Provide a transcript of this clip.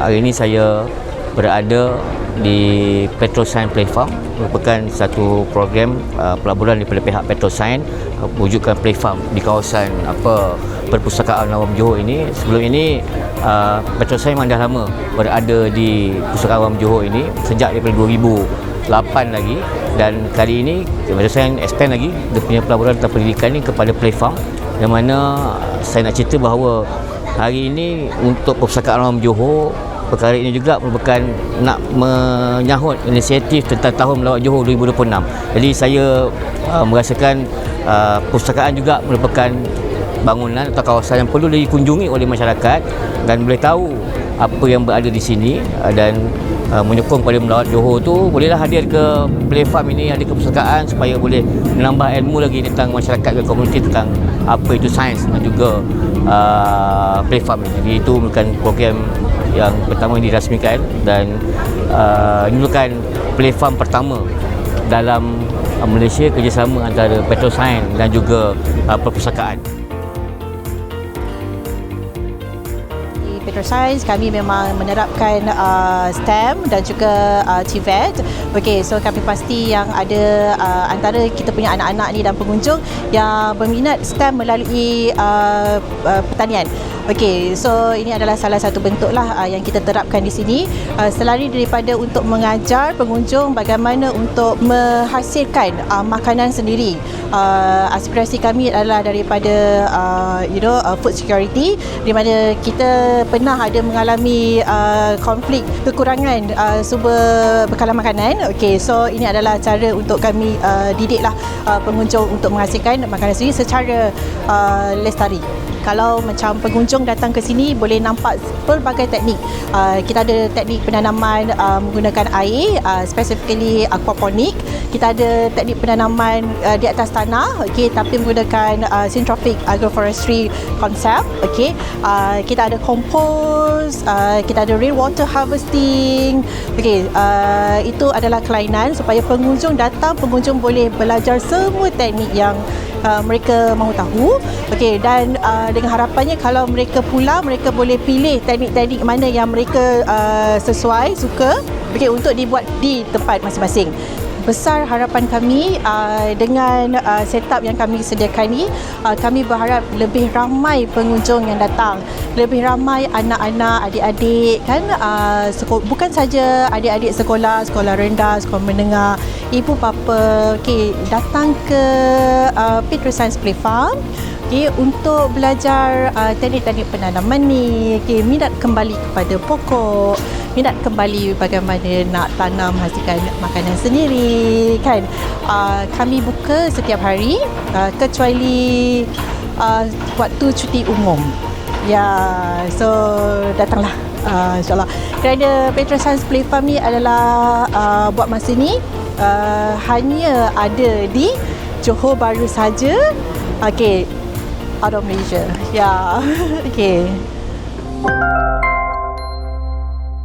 Hari ini saya berada di Petroscience Playfarm, merupakan satu program pelaburan daripada pihak Petroscience wujudkan playfarm di kawasan Perpustakaan Awam Johor ini. Sebelum ini Petroscience memang dah lama berada di Perpustakaan Awam Johor ini sejak daripada 2008 lagi, dan kali ini Petroscience expand lagi dia punya pelaburan tentang pendidikan ini kepada playfarm, yang mana saya nak cerita bahawa hari ini untuk Perpustakaan Awam Johor, perkara ini juga merupakan nak menyahut inisiatif tentang Tahun Melawat Johor 2026. Jadi saya merasakan perpustakaan juga merupakan bangunan atau kawasan yang perlu dikunjungi oleh masyarakat dan boleh tahu apa yang berada di sini, dan menyokong pada Melawat Johor tu bolehlah hadir ke playfarm ini, hadir ke perpustakaan supaya boleh menambah ilmu lagi tentang masyarakat dan komuniti tentang apa itu sains dan juga playfarm ini. Jadi itu merupakan program yang pertama dirasmikan, dan ini merupakan playfarm pertama dalam Malaysia kerjasama antara Petroscience dan juga perpustakaan. Petroscience kami memang menerapkan STEM dan juga TVET. Okey, so kami pasti yang ada antara kita punya anak-anak ni dan pengunjung yang berminat STEM melalui pertanian. Okey, so ini adalah salah satu bentuk lah yang kita terapkan di sini, selain daripada untuk mengajar pengunjung bagaimana untuk menghasilkan makanan sendiri. Aspirasi kami adalah daripada food security, di mana kita pernah ada mengalami konflik kekurangan sumber bekalan makanan. Okey, so ini adalah cara untuk kami didiklah pengunjung untuk menghasilkan makanan sendiri secara lestari. Kalau macam pengunjung datang ke sini boleh nampak pelbagai teknik. Kita ada teknik penanaman menggunakan air, specifically aquaponik. Kita ada teknik penanaman di atas tanah, okey, tapi menggunakan syntropic agroforestry concept. Okey, kita ada kompos, kita ada rainwater harvesting. Okey, itu adalah kelainan supaya pengunjung datang, pengunjung boleh belajar semua teknik yang mereka mahu tahu. Okey, dan dengan harapannya kalau mereka pulang, mereka boleh pilih teknik-teknik mana yang mereka sesuai, suka, okey, untuk dibuat di tempat masing-masing. Besar harapan kami dengan setup yang kami sediakan ni, kami berharap lebih ramai pengunjung yang datang, lebih ramai anak-anak, adik-adik kan, bukan saja adik-adik sekolah rendah, sekolah menengah, ibu bapa, okey, datang ke Petroscience Playfarm, okey, untuk belajar teknik-teknik penanaman ni, okey, minat kembali kepada pokok, minat kembali bagaimana nak tanam, hasilkan makanan sendiri kan. Kami buka setiap hari kecuali waktu cuti umum. Ya, so datanglah insyaAllah. Kerana Petroscience Playfarm ni adalah buat masa ni hanya ada di Johor Bahru saja. Okey, out of Malaysia. Ya, okey.